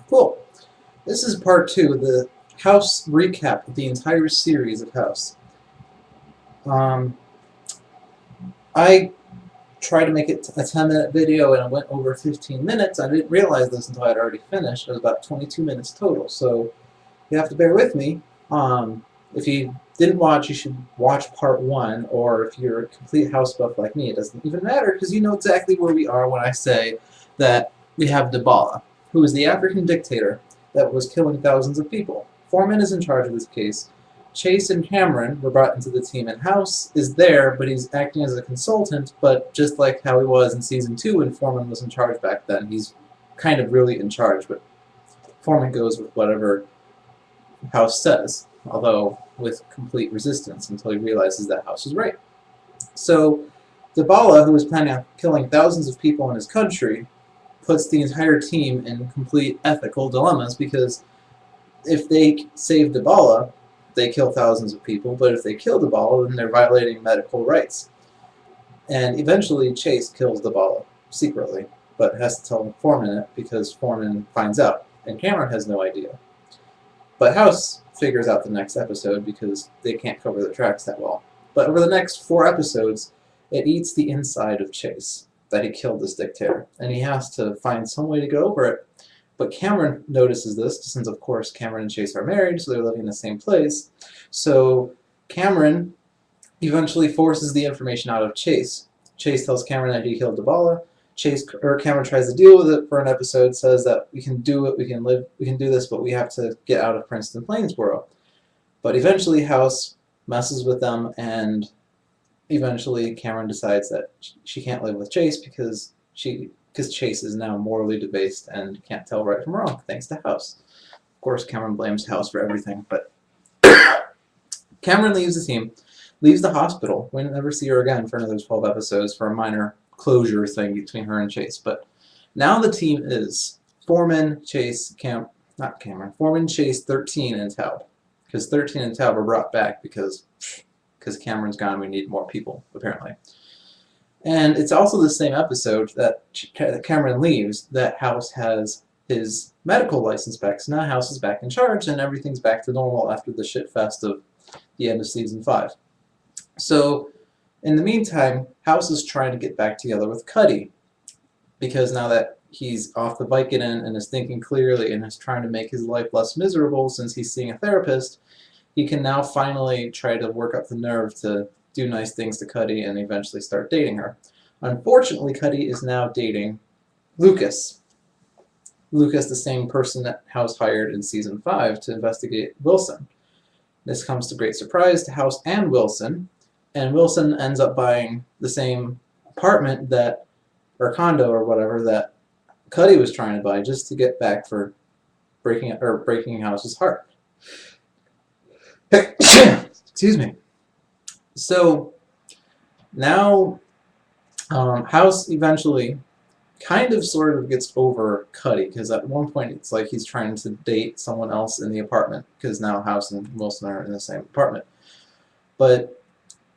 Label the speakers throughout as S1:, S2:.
S1: Cool. This is part 2 of the House recap of the entire series of House. Um, I tried to make it a 10-minute video and it went over 15 minutes. I didn't realize this until I'd already finished. It was about 22 minutes total, so you have to bear with me. If you didn't watch, you should watch part 1, or if you're a complete House buff like me, it doesn't even matter because you know exactly where we are when I say that we have Dibala, who is the African dictator that was killing thousands of people. Foreman is in charge of this case. Chase and Cameron were brought into the team, and House is there, but he's acting as a consultant, but just like how he was in Season 2 when Foreman was in charge back then, he's kind of really in charge, but Foreman goes with whatever House says, although with complete resistance until he realizes that House is right. So Dibala, who was planning on killing thousands of people in his country, puts the entire team in complete ethical dilemmas because if they save Dibala, they kill thousands of people, but if they kill Dibala, then they're violating medical rights. And eventually Chase kills Dibala secretly, but has to tell Foreman it because Foreman finds out, and Cameron has no idea. But House figures out the next episode because they can't cover the tracks that well. But over the next 4 episodes, it eats the inside of Chase, that he killed this dictator, and he has to find some way to get over it. But Cameron notices this, since of course Cameron and Chase are married, so they're living in the same place. So Cameron eventually forces the information out of Chase. Chase tells Cameron that he killed Dibala. Cameron tries to deal with it for an episode, says that we can do it, we can do this, but we have to get out of Princeton Plainsboro. But eventually House messes with them, and eventually Cameron decides that she can't live with Chase because Chase is now morally debased and can't tell right from wrong, thanks to House. Of course, Cameron blames House for everything, but Cameron leaves the team, leaves the hospital. We never see her again for another 12 episodes for a minor closure thing between her and Chase. But now the team is Foreman, Chase, Foreman, Chase, 13, and Taub. Because 13 and Taub were brought back because Cameron's gone, we need more people, apparently. And it's also the same episode that Cameron leaves that House has his medical license back. So now House is back in charge and everything's back to normal after the shitfest of the end of Season 5. So in the meantime, House is trying to get back together with Cuddy because now that he's off the Vicodin and is thinking clearly and is trying to make his life less miserable since he's seeing a therapist, he can now finally try to work up the nerve to do nice things to Cuddy and eventually start dating her. Unfortunately, Cuddy is now dating Lucas. Lucas, the same person that House hired in Season 5 to investigate Wilson. This comes to great surprise to House and Wilson ends up buying the same apartment or condo or whatever that Cuddy was trying to buy just to get back for breaking House's heart. Excuse me. So now House eventually kind of sort of gets over Cuddy because at one point it's like he's trying to date someone else in the apartment because now House and Wilson are in the same apartment. But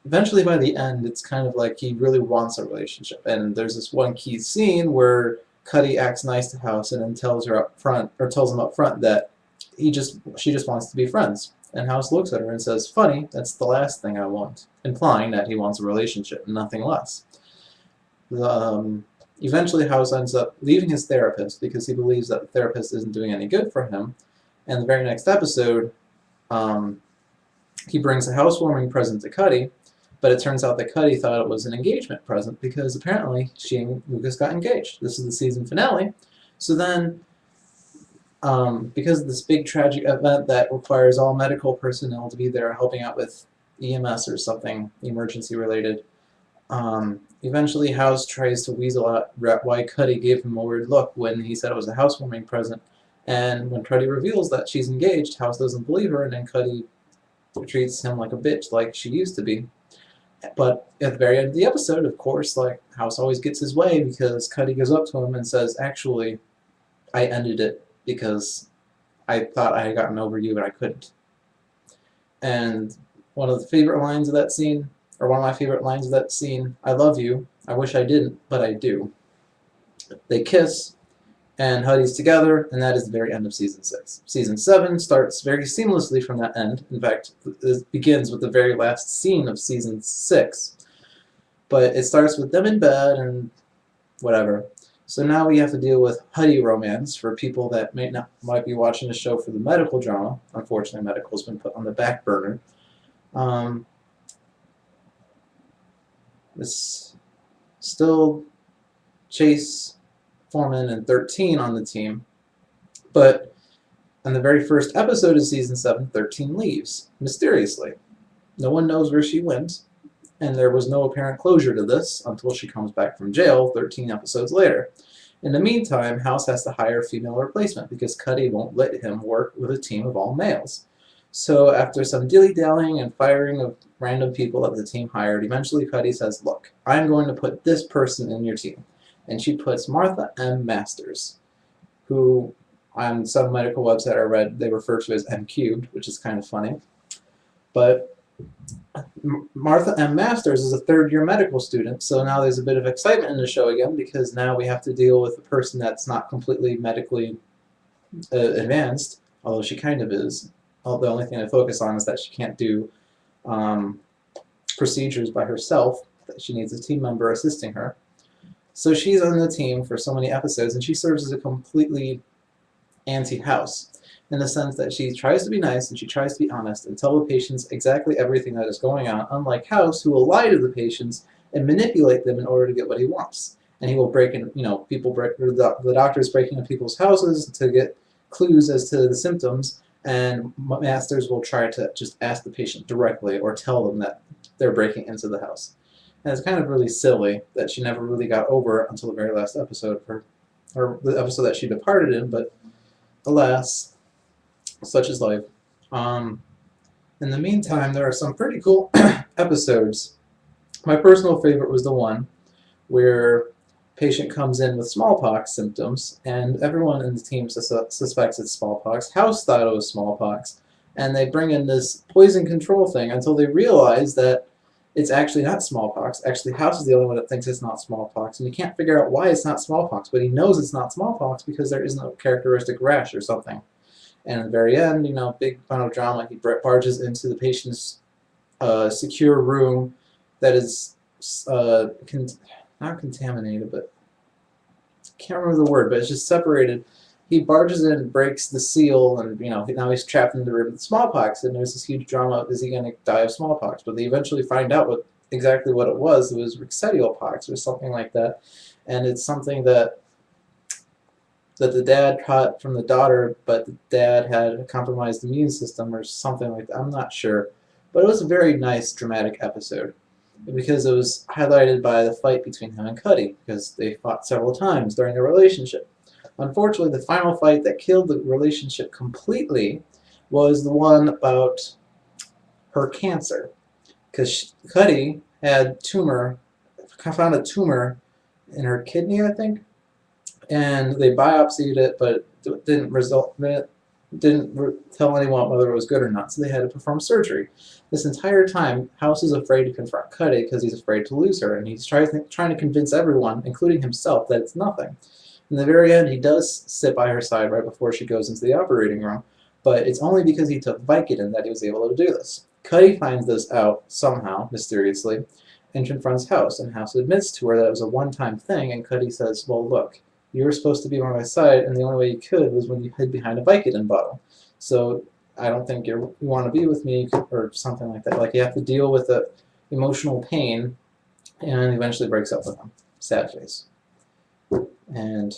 S1: eventually by the end it's kind of like he really wants a relationship, and there's this one key scene where Cuddy acts nice to House and then tells him up front that she just wants to be friends. And House looks at her and says, "Funny, that's the last thing I want," implying that he wants a relationship, nothing less. Eventually House ends up leaving his therapist because he believes that the therapist isn't doing any good for him. And the very next episode, he brings a housewarming present to Cuddy, but it turns out that Cuddy thought it was an engagement present because apparently she and Lucas got engaged. This is the season finale. So then, because of this big tragic event that requires all medical personnel to be there helping out with EMS or something emergency related, eventually House tries to weasel out why Cuddy gave him a weird look when he said it was a housewarming present. And when Cuddy reveals that she's engaged, House doesn't believe her, and then Cuddy treats him like a bitch like she used to be. But at the very end of the episode, of course, like House always gets his way because Cuddy goes up to him and says, "Actually, I ended it because I thought I had gotten over you and I couldn't." And one of my favorite lines of that scene, "I love you, I wish I didn't, but I do." They kiss, and Huddy's together, and that is the very end of Season 6. Season 7 starts very seamlessly from that end. In fact, it begins with the very last scene of Season 6. But it starts with them in bed and whatever. So now we have to deal with Huddy romance for people that might be watching the show for the medical drama. Unfortunately, medical's been put on the back burner. It's still Chase, Foreman, and 13 on the team, but on the very first episode of Season 7, 13 leaves, mysteriously. No one knows where she went, and there was no apparent closure to this until she comes back from jail 13 episodes later. In the meantime, House has to hire a female replacement because Cuddy won't let him work with a team of all males. So after some dilly-dallying and firing of random people that the team hired, eventually Cuddy says, look, I'm going to put this person in your team. And she puts Martha M. Masters, who on some medical website I read, they refer to as M cubed, which is kind of funny. But Martha M. Masters is a third-year medical student, so now there's a bit of excitement in the show again because now we have to deal with a person that's not completely medically advanced, although she kind of is. The only thing I focus on is that she can't do procedures by herself, that she needs a team member assisting her. So she's on the team for so many episodes, and she serves as a completely anti-House, in the sense that she tries to be nice and she tries to be honest and tell the patients exactly everything that is going on, unlike House, who will lie to the patients and manipulate them in order to get what he wants. And he will break in, the doctors breaking into people's houses to get clues as to the symptoms, and Masters will try to just ask the patient directly or tell them that they're breaking into the house. And it's kind of really silly that she never really got over it until the very last episode, or the episode that she departed in, but alas, such is life. In the meantime, there are some pretty cool episodes. My personal favorite was the one where patient comes in with smallpox symptoms, and everyone in the team suspects it's smallpox. House thought it was smallpox, and they bring in this poison control thing until they realize that it's actually not smallpox. Actually, House is the only one that thinks it's not smallpox, and he can't figure out why it's not smallpox, but he knows it's not smallpox because there isn't a characteristic rash or something. And at the very end, big final drama, he barges into the patient's secure room that is not contaminated, but I can't remember the word, but it's just separated. He barges in, breaks the seal, and now he's trapped in the room with smallpox, and there's this huge drama of, is he going to die of smallpox? But they eventually find out exactly what it was. It was rickettsial pox or something like that, and it's something that the dad caught from the daughter, but the dad had a compromised immune system or something like that. I'm not sure, but it was a very nice dramatic episode because it was highlighted by the fight between him and Cuddy, because they fought several times during their relationship. Unfortunately, the final fight that killed the relationship completely was the one about her cancer, because Cuddy had found a tumor in her kidney, I think, and they biopsied it, but it didn't tell anyone whether it was good or not, so they had to perform surgery. This entire time, House is afraid to confront Cuddy because he's afraid to lose her, and he's trying to convince everyone, including himself, that it's nothing. In the very end, he does sit by her side right before she goes into the operating room, but it's only because he took Vicodin that he was able to do this. Cuddy finds this out somehow, mysteriously, and confronts House, and House admits to her that it was a one-time thing, and Cuddy says, well, look, you were supposed to be by my side, and the only way you could was when you hid behind a Vicodin bottle. So I don't think you want to be with me, or something like that. Like, you have to deal with the emotional pain, and eventually breaks up with him. Sad face. And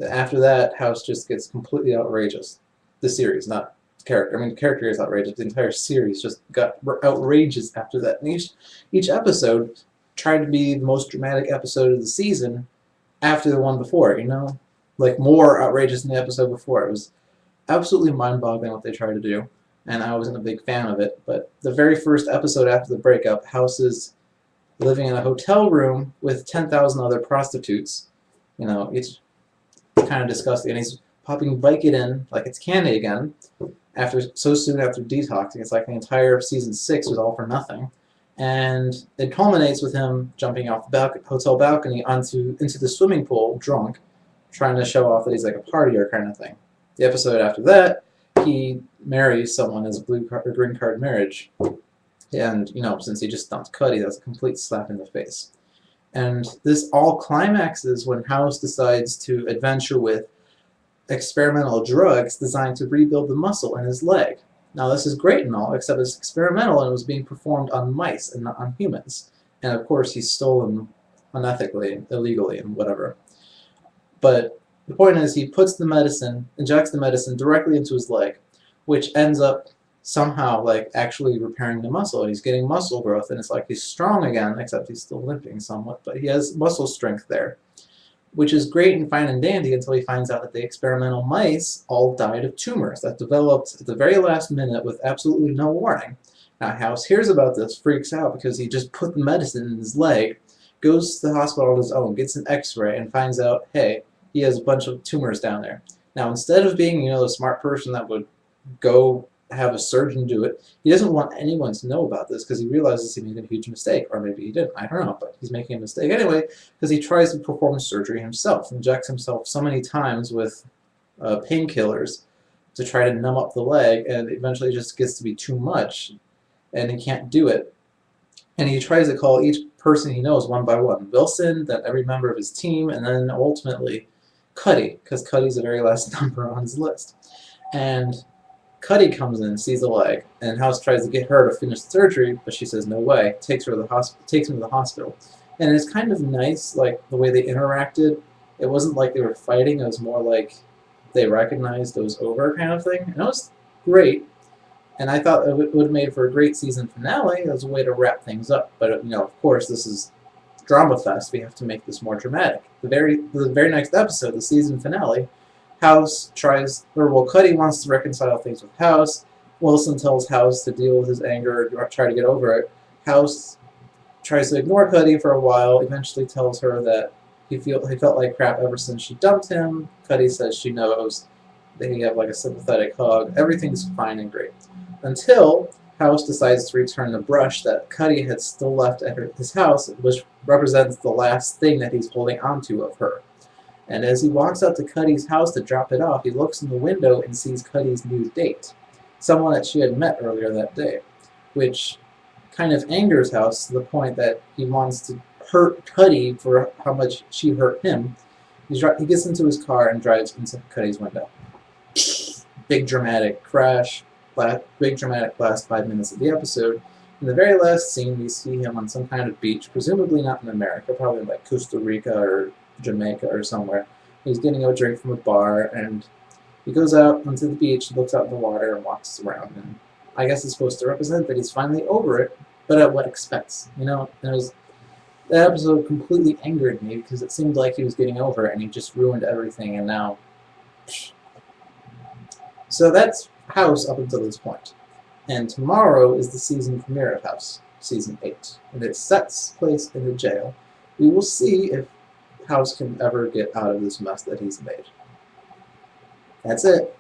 S1: after that, House just gets completely outrageous. The series, not the character. I mean, the character is outrageous. The entire series just got outrageous after that. And each episode tried to be the most dramatic episode of the season after the one before, like more outrageous than the episode before. It was absolutely mind-boggling what they tried to do, and I wasn't a big fan of it. But the very first episode after the breakup, House is living in a hotel room with 10,000 other prostitutes. It's kind of disgusting, and he's popping Vicodin like it's candy again so soon after detoxing. It's like the entire season 6 was all for nothing. And it culminates with him jumping off the hotel balcony into the swimming pool, drunk, trying to show off that he's like a partier kind of thing. The episode after that, he marries someone as a blue card or green card marriage, and since he just dumped Cuddy, that's a complete slap in the face. And this all climaxes when House decides to adventure with experimental drugs designed to rebuild the muscle in his leg. Now, this is great and all, except it's experimental and it was being performed on mice and not on humans. And of course, he stole them unethically, illegally, and whatever. But the point is, he puts the medicine, injects the medicine directly into his leg, which ends up somehow like actually repairing the muscle. He's getting muscle growth, and it's like he's strong again, except he's still limping somewhat, but he has muscle strength there, which is great and fine and dandy until he finds out that the experimental mice all died of tumors that developed at the very last minute with absolutely no warning. Now, House hears about this, freaks out because he just put the medicine in his leg, goes to the hospital on his own, gets an x-ray, and finds out, hey, he has a bunch of tumors down there. Now, instead of being, the smart person that would go have a surgeon do it, he doesn't want anyone to know about this because he realizes he made a huge mistake. Or maybe he didn't, I don't know, but he's making a mistake anyway because he tries to perform surgery himself, injects himself so many times with painkillers to try to numb up the leg, and eventually it just gets to be too much and he can't do it. And he tries to call each person he knows one by one. Wilson, then every member of his team, and then ultimately Cuddy, because Cuddy's the very last number on his list. And Cuddy comes in, sees the leg, and House tries to get her to finish the surgery, but she says no way. Takes him to the hospital. And it's kind of nice, like the way they interacted. It wasn't like they were fighting, it was more like they recognized it was over kind of thing. And it was great. And I thought it would have made for a great season finale as a way to wrap things up. But of course, this is Drama Fest. We have to make this more dramatic. The very next episode, the season finale, Cuddy wants to reconcile things with House. Wilson tells House to deal with his anger, try to get over it. House tries to ignore Cuddy for a while. Eventually, tells her that he felt like crap ever since she dumped him. Cuddy says she knows. They have like a sympathetic hug. Everything's fine and great. Until House decides to return the brush that Cuddy had still left at his house, which represents the last thing that he's holding onto of her. And as he walks up to Cuddy's house to drop it off, he looks in the window and sees Cuddy's new date, someone that she had met earlier that day, which kind of angers House to the point that he wants to hurt Cuddy for how much she hurt him. He gets into his car and drives into Cuddy's window. Big dramatic crash. Big dramatic last 5 minutes of the episode. In the very last scene, we see him on some kind of beach, presumably not in America, probably like Costa Rica or Jamaica or somewhere. He's getting a drink from a bar, and he goes out onto the beach, looks out in the water, and walks around. And I guess it's supposed to represent that he's finally over it, but at what expense? That episode completely angered me because it seemed like he was getting over it, and he just ruined everything, and now... So that's House up until this point. And tomorrow is the season premiere of House, Season 8. And it sets place in the jail. We will see if House can ever get out of this mess that he's made. That's it.